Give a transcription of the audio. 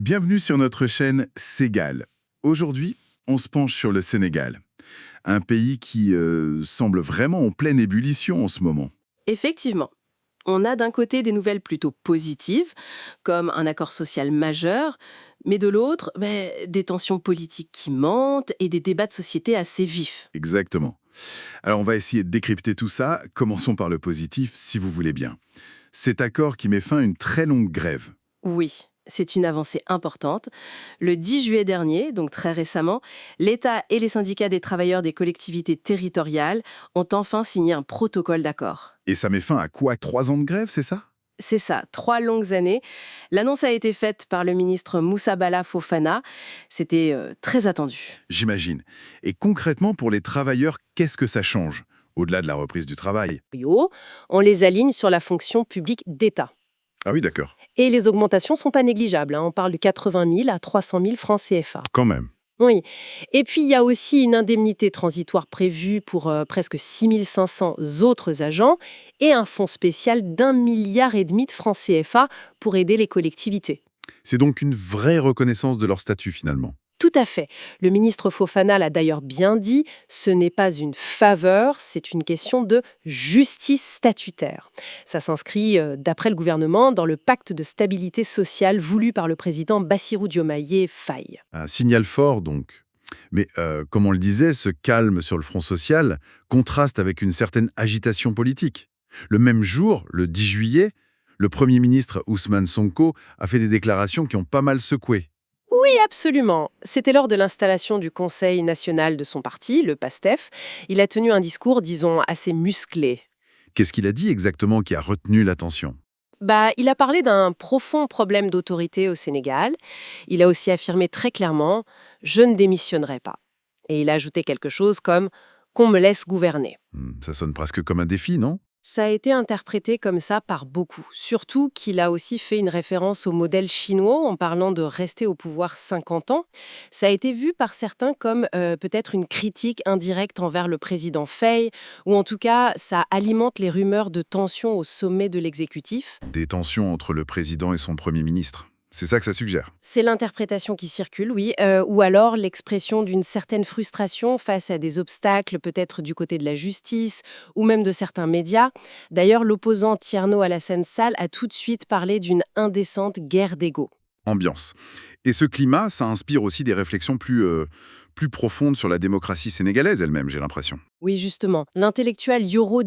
Bienvenue sur notre chaîne Ségal. Aujourd'hui, on se penche sur le Sénégal, un pays qui semble vraiment en pleine ébullition en ce moment. Effectivement, on a d'un côté des nouvelles plutôt positives, comme un accord social majeur, mais de l'autre, des tensions politiques qui montent et des débats de société assez vifs. Exactement. Alors on va essayer de décrypter tout ça. Commençons par le positif, si vous voulez bien. Cet accord qui met fin à une très longue grève. Oui, c'est une avancée importante. Le 10 juillet dernier, donc très récemment, l'État et les syndicats des travailleurs des collectivités territoriales ont enfin signé un protocole d'accord. Et ça met fin à quoi? 3 ans de grève, c'est ça? C'est ça, 3 longues années. L'annonce a été faite par le ministre Moussa Bala Fofana. C'était très attendu. J'imagine. Et concrètement, pour les travailleurs, qu'est-ce que ça change? Au-delà de la reprise du travail. Haut, on les aligne sur la fonction publique d'État. Ah oui, d'accord. Et les augmentations sont pas négligeables, hein. On parle de 80 000 à 300 000 francs CFA. Quand même. Oui. Et puis, il y a aussi une indemnité transitoire prévue pour presque 6 500 autres agents et un fonds spécial d'1,5 milliard de francs CFA pour aider les collectivités. C'est donc une vraie reconnaissance de leur statut finalement. Tout à fait. Le ministre Fofana l'a d'ailleurs bien dit, ce n'est pas une faveur, c'est une question de justice statutaire. Ça s'inscrit, d'après le gouvernement, dans le pacte de stabilité sociale voulu par le président Bassirou Diomaye Faye. Un signal fort donc. Mais comme on le disait, ce calme sur le front social contraste avec une certaine agitation politique. Le même jour, le 10 juillet, le Premier ministre Ousmane Sonko a fait des déclarations qui ont pas mal secoué. Oui, absolument. C'était lors de l'installation du Conseil national de son parti, le PASTEF. Il a tenu un discours, disons, assez musclé. Qu'est-ce qu'il a dit exactement qui a retenu l'attention? Il a parlé d'un profond problème d'autorité au Sénégal. Il a aussi affirmé très clairement « je ne démissionnerai pas ». Et il a ajouté quelque chose comme « qu'on me laisse gouverner ». Ça sonne presque comme un défi, non? Ça a été interprété comme ça par beaucoup, surtout qu'il a aussi fait une référence au modèle chinois en parlant de rester au pouvoir 50 ans. Ça a été vu par certains comme peut-être une critique indirecte envers le président Faye, ou en tout cas, ça alimente les rumeurs de tensions au sommet de l'exécutif. Des tensions entre le président et son Premier ministre. C'est ça que ça suggère. C'est l'interprétation qui circule, oui, ou alors l'expression d'une certaine frustration face à des obstacles, peut-être du côté de la justice, ou même de certains médias. D'ailleurs, l'opposant Thierno Alassane Sall a tout de suite parlé d'une indécente guerre d'ego. Ambiance. Et ce climat, ça inspire aussi des réflexions plus profondes sur la démocratie sénégalaise elle-même, j'ai l'impression. Oui, justement, l'intellectuel Yoro